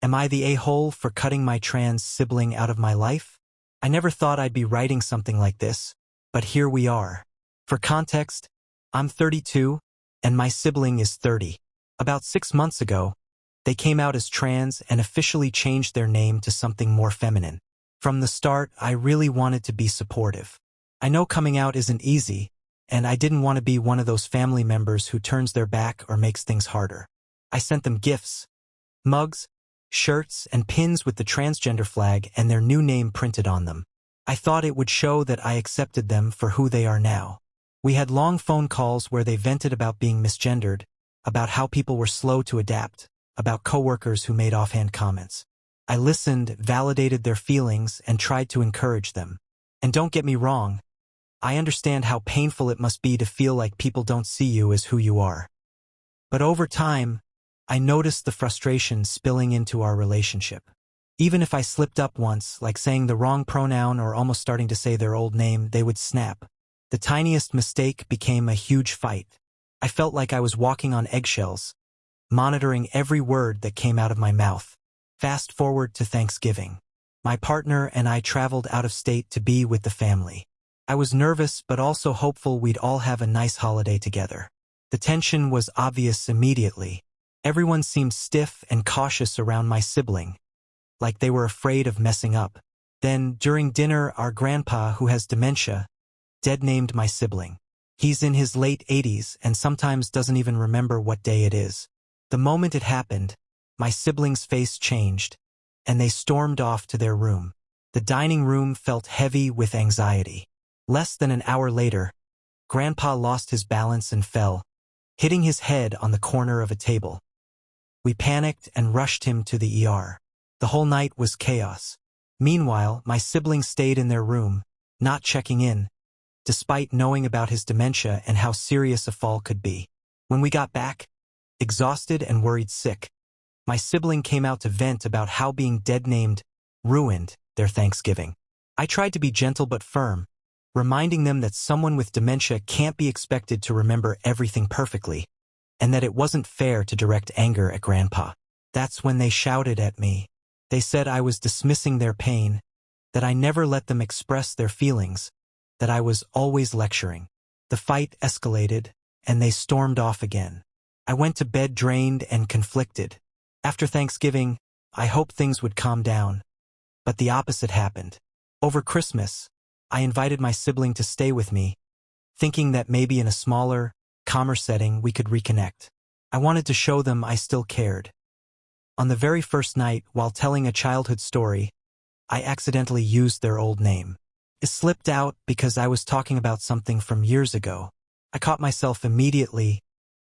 Am I the a-hole for cutting my trans sibling out of my life? I never thought I'd be writing something like this, but here we are. For context, I'm 32, and my sibling is 30. About 6 months ago, they came out as trans and officially changed their name to something more feminine. From the start, I really wanted to be supportive. I know coming out isn't easy, and I didn't want to be one of those family members who turns their back or makes things harder. I sent them gifts, mugs, shirts, and pins with the transgender flag and their new name printed on them. I thought it would show that I accepted them for who they are now. We had long phone calls where they vented about being misgendered, about how people were slow to adapt, about coworkers who made offhand comments. I listened, validated their feelings, and tried to encourage them. And don't get me wrong, I understand how painful it must be to feel like people don't see you as who you are. But over time, I noticed the frustration spilling into our relationship. Even if I slipped up once, like saying the wrong pronoun or almost starting to say their old name, they would snap. The tiniest mistake became a huge fight. I felt like I was walking on eggshells, monitoring every word that came out of my mouth. Fast forward to Thanksgiving. My partner and I traveled out of state to be with the family. I was nervous but also hopeful we'd all have a nice holiday together. The tension was obvious immediately. Everyone seemed stiff and cautious around my sibling, like they were afraid of messing up. Then, during dinner, our grandpa, who has dementia, dead-named my sibling. He's in his late 80s and sometimes doesn't even remember what day it is. The moment it happened, my sibling's face changed, and they stormed off to their room. The dining room felt heavy with anxiety. Less than an hour later, Grandpa lost his balance and fell, hitting his head on the corner of a table. We panicked and rushed him to the ER. The whole night was chaos. Meanwhile, my siblings stayed in their room, not checking in, despite knowing about his dementia and how serious a fall could be. When we got back, exhausted and worried sick, my sibling came out to vent about how being dead-named ruined their Thanksgiving. I tried to be gentle but firm, reminding them that someone with dementia can't be expected to remember everything perfectly, and that it wasn't fair to direct anger at Grandpa. That's when they shouted at me. They said I was dismissing their pain, that I never let them express their feelings, that I was always lecturing. The fight escalated, and they stormed off again. I went to bed drained and conflicted. After Thanksgiving, I hoped things would calm down, but the opposite happened. Over Christmas, I invited my sibling to stay with me, thinking that maybe in a smaller, calmer setting we could reconnect. I wanted to show them I still cared. On the very first night, while telling a childhood story, I accidentally used their old name. It slipped out because I was talking about something from years ago. I caught myself immediately,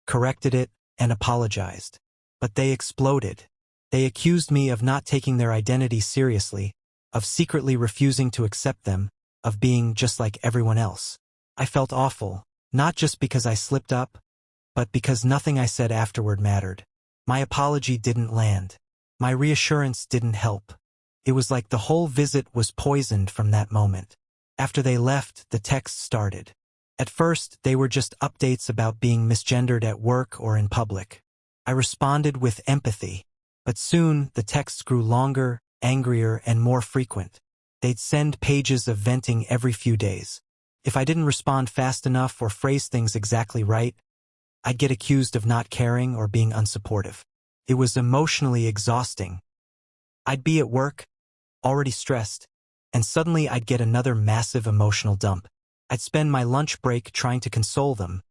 corrected it, and apologized. But they exploded. They accused me of not taking their identity seriously, of secretly refusing to accept them, of being just like everyone else. I felt awful, not just because I slipped up, but because nothing I said afterward mattered. My apology didn't land. My reassurance didn't help. It was like the whole visit was poisoned from that moment. After they left, the texts started. At first, they were just updates about being misgendered at work or in public. I responded with empathy, but soon the texts grew longer, angrier, and more frequent. They'd send pages of venting every few days. If I didn't respond fast enough or phrase things exactly right, I'd get accused of not caring or being unsupportive. It was emotionally exhausting. I'd be at work, already stressed, and suddenly I'd get another massive emotional dump. I'd spend my lunch break trying to console them,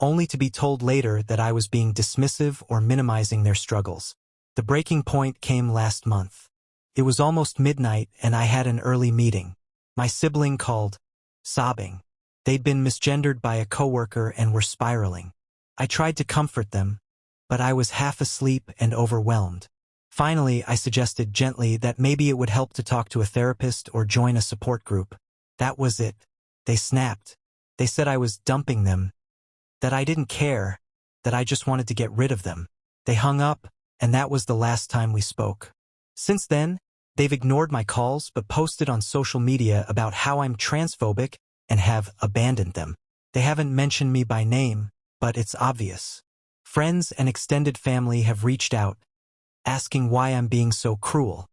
only to be told later that I was being dismissive or minimizing their struggles. The breaking point came last month. It was almost midnight and I had an early meeting. My sibling called, sobbing. They'd been misgendered by a coworker and were spiraling. I tried to comfort them, but I was half asleep and overwhelmed. Finally, I suggested gently that maybe it would help to talk to a therapist or join a support group. That was it. They snapped. They said I was dumping them, that I didn't care, that I just wanted to get rid of them. They hung up, and that was the last time we spoke. Since then, they've ignored my calls but posted on social media about how I'm transphobic and have abandoned them. They haven't mentioned me by name, but it's obvious. Friends and extended family have reached out, asking why I'm being so cruel.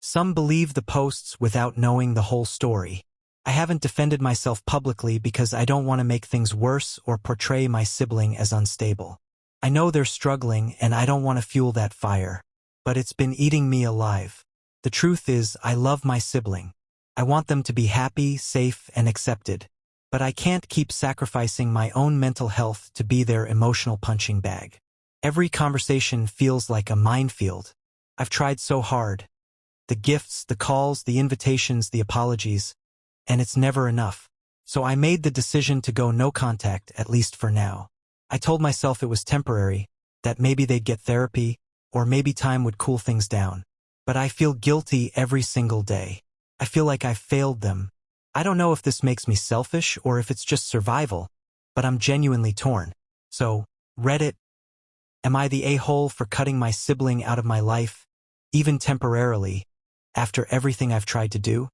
Some believe the posts without knowing the whole story. I haven't defended myself publicly because I don't want to make things worse or portray my sibling as unstable. I know they're struggling and I don't want to fuel that fire, but it's been eating me alive. The truth is, I love my sibling. I want them to be happy, safe, and accepted. But I can't keep sacrificing my own mental health to be their emotional punching bag. Every conversation feels like a minefield. I've tried so hard. The gifts, the calls, the invitations, the apologies, and it's never enough. So I made the decision to go no contact, at least for now. I told myself it was temporary, that maybe they'd get therapy, or maybe time would cool things down. But I feel guilty every single day. I feel like I've failed them. I don't know if this makes me selfish or if it's just survival, but I'm genuinely torn. So, Reddit, am I the a-hole for cutting my sibling out of my life, even temporarily, after everything I've tried to do?